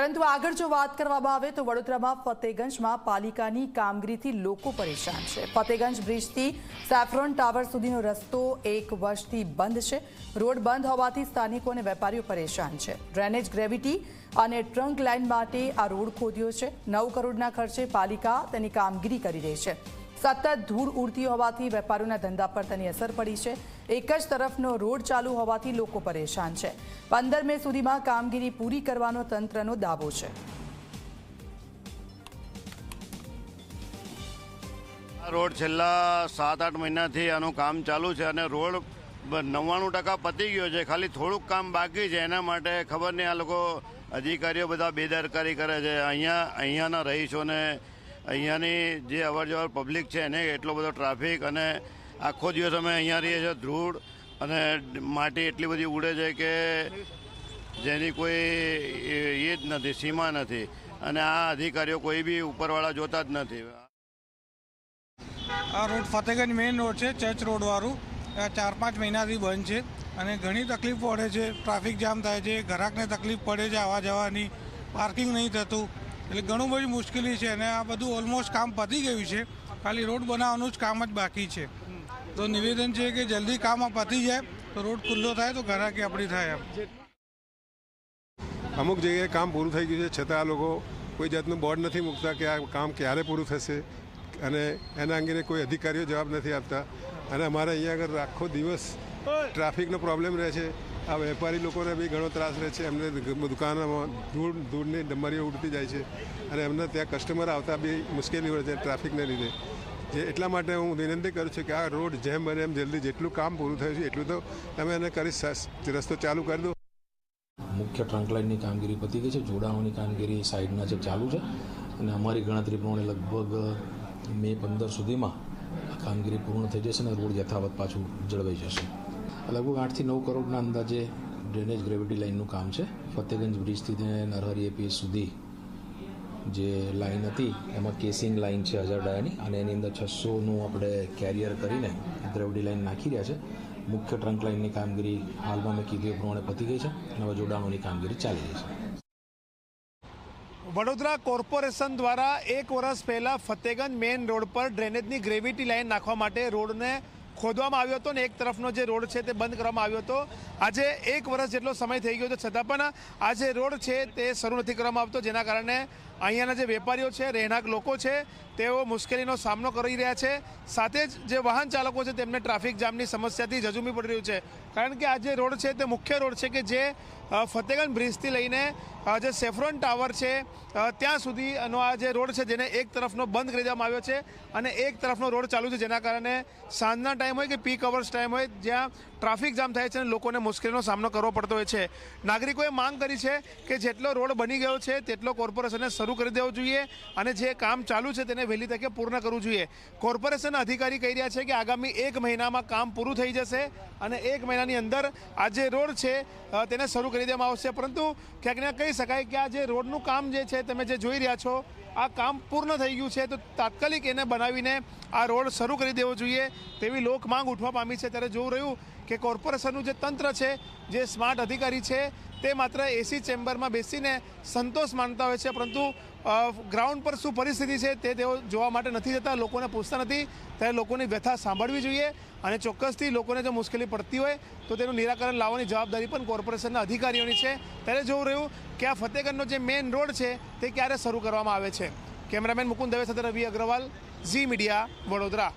પરંતુ આગળ જો વાત કરવામાં આવે તો વડોદરામાં ફતેગંજમાં પાલિકાની કામગીરીથી લોકો પરેશાન છે। ફતેગંજ બ્રિજથી સેફ્રોન ટાવર સુધીનો રસ્તો 1 વર્ષથી બંધ છે। રોડ બંધ હોવાથી સ્થાનિકો અને વેપારીઓ પરેશાન છે। ડ્રેનેજ ગ્રેવિટી અને ટ્રંક લાઇન માટે આ રોડ ખોદ્યો છે। 9 કરોડના ખર્ચે પાલિકા તેની કામગીરી કરી રહી છે। સતત ધૂળ ઉડતી હોવાથી વેપારીઓના ધંધા પર તેની અસર પડી છે। એક જ તરફનો રોડ ચાલુ હોવાથી લોકો પરેશાન છે। 15 મે સુધીમાં કામગીરી પૂરી કરવાનો તંત્રનો દાવો છે। રોડ છેલ્લા 7-8 મહિનાથી આનું કામ ચાલુ છે અને રોડ 99% પતી ગયો છે। ખાલી થોડુંક કામ બાકી છે। એના માટે ખબર નહીં આ લોકો અધિકારીઓ બધા બેદરકારી કરે છે। અહીંયાના રહીશોને અહીંયાની જે અવર જવર પબ્લિક છે એને એટલો બધો ટ્રાફિક અને આખો દિવસ અમે અહીંયા રહીએ છીએ। ધૂળ અને માટી એટલી બધી ઉડે છે કે જેની કોઈ એ જ નથી, સીમા નથી અને આ અધિકારીઓ કોઈ બી ઉપરવાળા જોતા જ નથી। આ રોડ ફતેગંજ મેઇન રોડ છે, ચર્ચ રોડવાળું, 4-5 મહિનાથી બંધ છે અને ઘણી તકલીફ પડે છે। ટ્રાફિક જામ થાય છે, ગ્રાહકને તકલીફ પડે છે આવવા જવાની, પાર્કિંગ નહીં થતું, એટલે ઘણું બધી મુશ્કેલી છે અને આ બધું ઓલમોસ્ટ કામ પતી ગયું છે। ખાલી રોડ બનાવવાનું જ કામ જ બાકી છે। તો નિવેદન છે કે જલ્દી કામ પતી જાય તો રોડ ખુલ્લો થાય તો ગ્રાહકી આપણી થાય। અમુક જગ્યાએ કામ પૂરું થઈ ગયું છે છતાં આ લોકો કોઈ જાતનું બોર્ડ નથી મૂકતા કે આ કામ ક્યારે પૂરું થશે અને એના અંગે કોઈ અધિકારીઓ જવાબ નથી આપતા અને અમારે અહીંયા આગળ આખો દિવસ ટ્રાફિકનો પ્રોબ્લેમ રહે છે। આ વેપારી લોકોને બી ઘણો ત્રાસ રહે છે। એમને દુકાનોમાં ધૂળની ડમરીઓ ઉડતી જાય છે અને એમને ત્યાં કસ્ટમર આવતા બી મુશ્કેલી હોય છે ટ્રાફિકને લીધે। એટલા માટે હું વિનંતી કરું છું કે આ રોડ જેમ બને એમ જલ્દી જેટલું કામ પૂરું થયું છે એટલું તો તમે એને કરી રસ્તો ચાલુ કરી દો। મુખ્ય ટ્રંક લાઇનની કામગીરી પતી ગઈ છે। જોડાણોની કામગીરી સાઈડના છે ચાલુ છે અને અમારી ગણતરી પ્રમાણે લગભગ મે 15 સુધીમાં આ કામગીરી પૂર્ણ થઈ જશે અને રોડ યથાવત પાછું જળવાઈ જશે। લગભગ 8 થી 9 કરોડના અંદાજે ડ્રેનેજ ગ્રેવિટી લાઇનનું કામ છે। ફતેગંજ બ્રિજથી નરહરી એપીએસ સુધી જે લાઇન હતી એમાં કેસિંગ લાઇન છે 1000 ડાયાની અને એની અંદર 600નું આપણે કેરિયર કરીને ગ્રેવિટી લાઇન નાખી રહ્યા છે। મુખ્ય ટ્રંક લાઇનની કામગીરી હાલમાં મેં કીધું એ પ્રમાણે પતી ગઈ છે અને હવે જોડાણોની કામગીરી ચાલી રહી છે। વડોદરા કોર્પોરેશન દ્વારા 1 વર્ષ પહેલાં ફતેગંજ મેઇન રોડ પર ડ્રેનેજની ગ્રેવિટી લાઇન નાખવા માટે રોડને ખોદવામાં આવ્યો હતો અને એક તરફનો જે રોડ છે તે બંધ કરવામાં આવ્યો હતો। આજે 1 વર્ષ જેટલો સમય થઈ ગયો છે છતાં પણ આ જે રોડ છે તે શરૂ નથી કરવામાં આવતો, જેના કારણે અહીંયાના જે વેપારીઓ છે, રહેણાંક લોકો છે તેઓ મુશ્કેલીનો સામનો કરી રહ્યા છે। સાથે જ જે વાહન ચાલકો છે તેમને ટ્રાફિક જામની સમસ્યાથી ઝઝૂમી પડી રહ્યું છે, કારણ કે આ જે રોડ છે તે મુખ્ય રોડ છે કે જે ફતેગંજ બ્રિજથી લઈને જે સેફ્રોન ટાવર છે ત્યાં સુધીનો આ જે રોડ છે જેને એક તરફનો બંધ કરી દેવામાં આવ્યો છે અને એક તરફનો રોડ ચાલુ છે, જેના કારણે સાંજના ટાઈમ હોય કે પીક અવર્સ ટાઈમ હોય જ્યાં ટ્રાફિક જામ થાય છે અને લોકોને મુશ્કેલીનો સામનો કરવો પડતો હોય છે। નાગરિકોએ માંગ કરી છે કે જેટલો રોડ બની ગયો છે તેટલો કોર્પોરેશને શરૂ કરી દેવો જોઈએ અને જે કામ ચાલુ છે તેને વહેલી તકે પૂર્ણ કરવું જોઈએ। કોર્પોરેશનના અધિકારી કહી રહ્યા છે કે આગામી 1 મહિનામાં કામ પૂરું થઈ જશે અને 1 મહિનાની અંદર આ જે રોડ છે તેને શરૂ કરી દેવામાં આવશે, પરંતુ ક્યાંક ને કહી શકાય કે આ જે રોડનું કામ જે છે તમે જે જોઈ રહ્યા છો આ કામ પૂર્ણ થઈ ગયું છે તો તાત્કાલિક એને બનાવીને આ રોડ શરૂ કરી દેવો જોઈએ તેવી લોક માંગ ઉઠવા પામી છે। ત્યારે જોવું રહ્યું કે કોર્પોરેશનનું જે તંત્ર છે, જે સ્માર્ટ અધિકારી છે તે માત્ર એસી ચેમ્બરમાં બેસીને સંતોષ માનતા હોય છે, પરંતુ ગ્રાઉન્ડ પર શું પરિસ્થિતિ છે તે તેઓ જોવા માટે નથી જતા, લોકોને પૂછતા નથી। ત્યારે લોકોની વ્યથા સાંભળવી જોઈએ અને ચોક્કસથી લોકોને જો મુશ્કેલી પડતી હોય તો તેનું નિરાકરણ લાવવાની જવાબદારી પણ કોર્પોરેશનના અધિકારીઓની છે। ત્યારે જોવું રહ્યું કે આ ફતેગંજનો જે મેઇન રોડ છે તે ક્યારે શરૂ કરવામાં આવે છે। કેમેરામેન મુકુંદ દવે સાથે રવિ અગ્રવાલ, ઝી મીડિયા, વડોદરા।